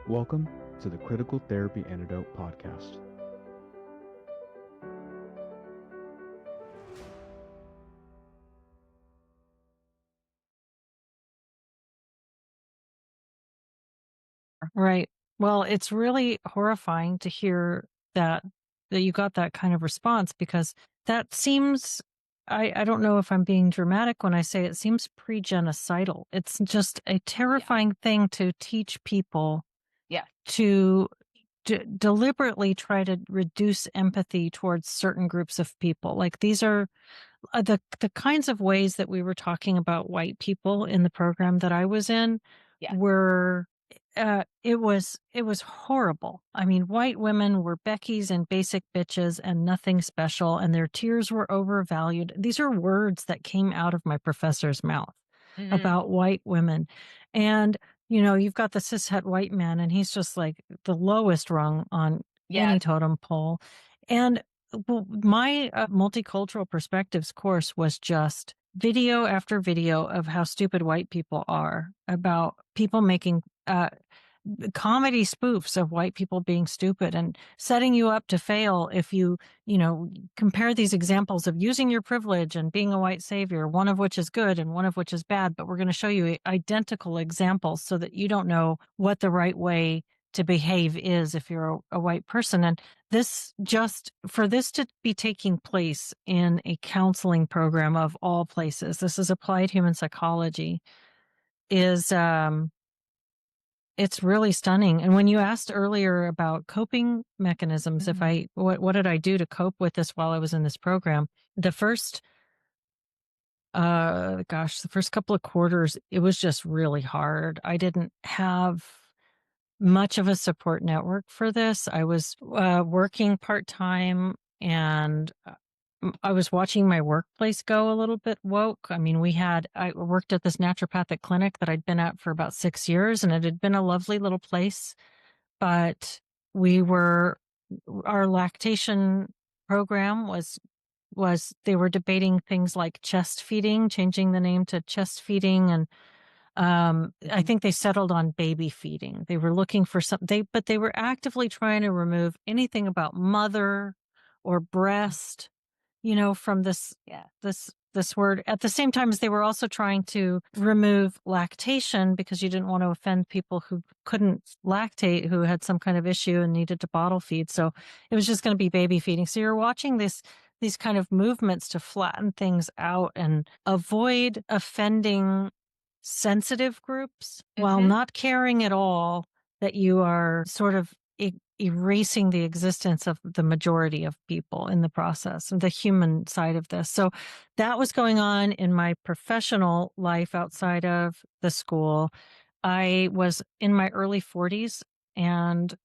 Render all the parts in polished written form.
Welcome to the Critical Therapy Antidote podcast. Right. Well, it's really horrifying to hear that you got that kind of response because that seems I don't know if I'm being dramatic when I say it seems pre-genocidal. It's just a terrifying thing to teach people Yeah. to deliberately try to reduce empathy towards certain groups of people. Like these are the kinds of ways that we were talking about white people in the program that I was in Yeah. were it was horrible. I mean, white women were Becky's and basic bitches and nothing special, and their tears were overvalued. These are words that came out of my professor's mouth about white women. And you've got the cishet white man, and he's just like the lowest rung on any totem pole. And well, my multicultural perspectives course was just video after video of how stupid white people are, about people making comedy spoofs of white people being stupid and setting you up to fail if you compare these examples of using your privilege and being a white savior, one of which is good and one of which is bad, but we're going to show you identical examples so that you don't know what the right way to behave is if you're a white person. And for this to be taking place in a counseling program of all places, this is applied human psychology, is it's really stunning. And when you asked earlier about coping mechanisms, what did I do to cope with this while I was in this program? The first couple of quarters, it was just really hard. I didn't have much of a support network for this. I was working part-time, and I was watching my workplace go a little bit woke. I mean, I worked at this naturopathic clinic that I'd been at for about 6 years, and it had been a lovely little place, but our lactation program they were debating things like chest feeding, changing the name to chest feeding. And I think they settled on baby feeding. They were looking for but they were actively trying to remove anything about mother or breast, from this word, at the same time as they were also trying to remove lactation because you didn't want to offend people who couldn't lactate, who had some kind of issue and needed to bottle feed. So it was just going to be baby feeding. So you're watching these kind of movements to flatten things out and avoid offending sensitive groups while not caring at all that you are sort of erasing the existence of the majority of people in the process, and the human side of this. So that was going on in my professional life outside of the school. I was in my early 40s and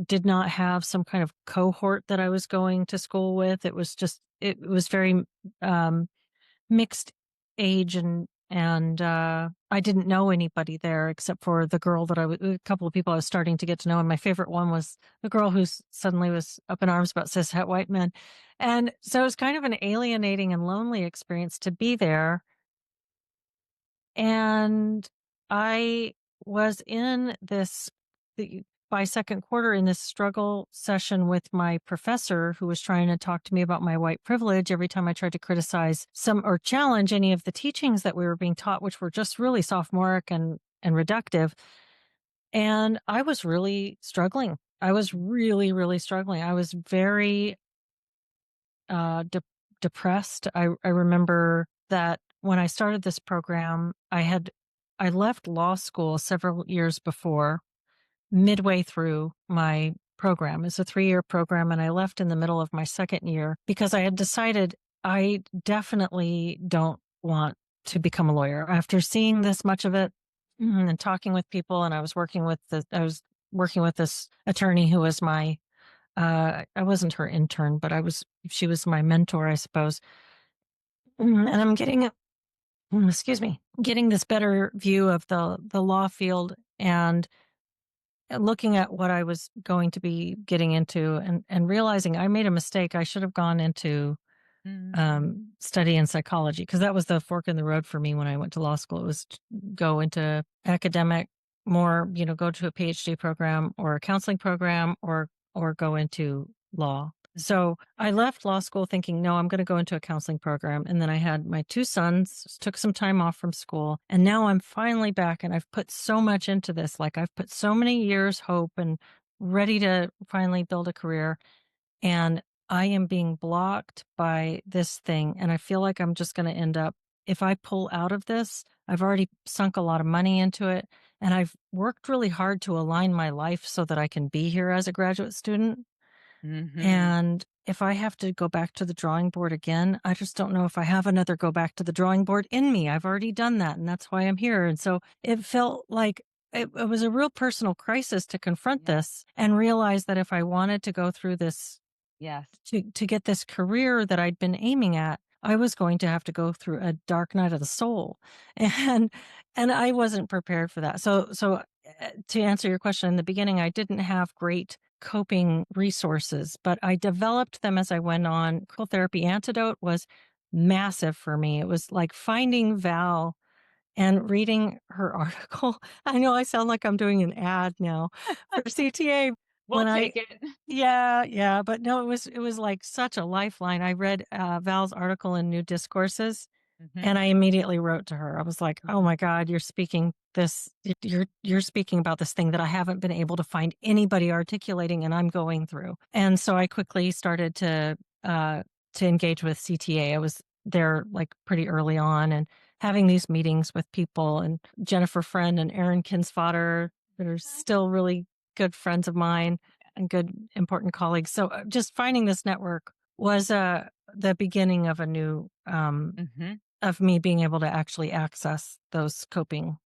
did not have some kind of cohort that I was going to school with. It was very mixed age, and I didn't know anybody there except for the girl a couple of people I was starting to get to know. And my favorite one was the girl who suddenly was up in arms about cishet white men. And so it was kind of an alienating and lonely experience to be there. And I was by second quarter, in this struggle session with my professor, who was trying to talk to me about my white privilege every time I tried to criticize or challenge any of the teachings that we were being taught, which were just really sophomoric and reductive. And I was really struggling. I was really, really struggling. I was very depressed. I remember that when I started this program, I left law school several years before, midway through my program. It's a 3-year program, and I left in the middle of my second year because I had decided I definitely don't want to become a lawyer. After seeing this much of it and talking with people, and I was working with this attorney who was I wasn't her intern, but she was my mentor, I suppose. And I'm getting this better view of the law field and looking at what I was going to be getting into, and realizing I made a mistake. I should have gone into study in psychology, because that was the fork in the road for me when I went to law school. It was to go into academic more, go to a PhD program or a counseling program or go into law. Mhm. So I left law school thinking, no, I'm going to go into a counseling program. And then I had my two sons, took some time off from school. And now I'm finally back and I've put so much into this. Like I've put so many years hope and ready to finally build a career. And I am being blocked by this thing. And I feel like I'm just going to end up, if I pull out of this, I've already sunk a lot of money into it. And I've worked really hard to align my life so that I can be here as a graduate student. Mhm. And if I have to go back to the drawing board again, I just don't know if I have another go back to the drawing board in me. I've already done that. And that's why I'm here. And so it felt like it was a real personal crisis to confront Yeah. this and realize that if I wanted to go through this Yes. to get this career that I'd been aiming at, I was going to have to go through a dark night of the soul. And I wasn't prepared for that. To answer your question in the beginning, I didn't have great coping resources, but I developed them as I went on. Critical therapy antidote was massive for me. It was like finding Val and reading her article. I know I sound like I'm doing an ad now for CTA. We'll When I take it. Yeah, but no, it was like such a lifeline. I read, Val's article in New Discourses, and Mhm. I immediately wrote to her. I was like, "Oh Mhm. my god, you're speaking this you're speaking about this thing that I haven't been able to find anybody articulating and I'm going through." And so I quickly started to engage with CTA. I was there, like, pretty early on and having these meetings with people, and Jennifer Friend and Erin Kinsfater that are still really good friends of mine and good important colleagues. So just finding this network was the beginning of a new Mhm. of me being able to actually access those coping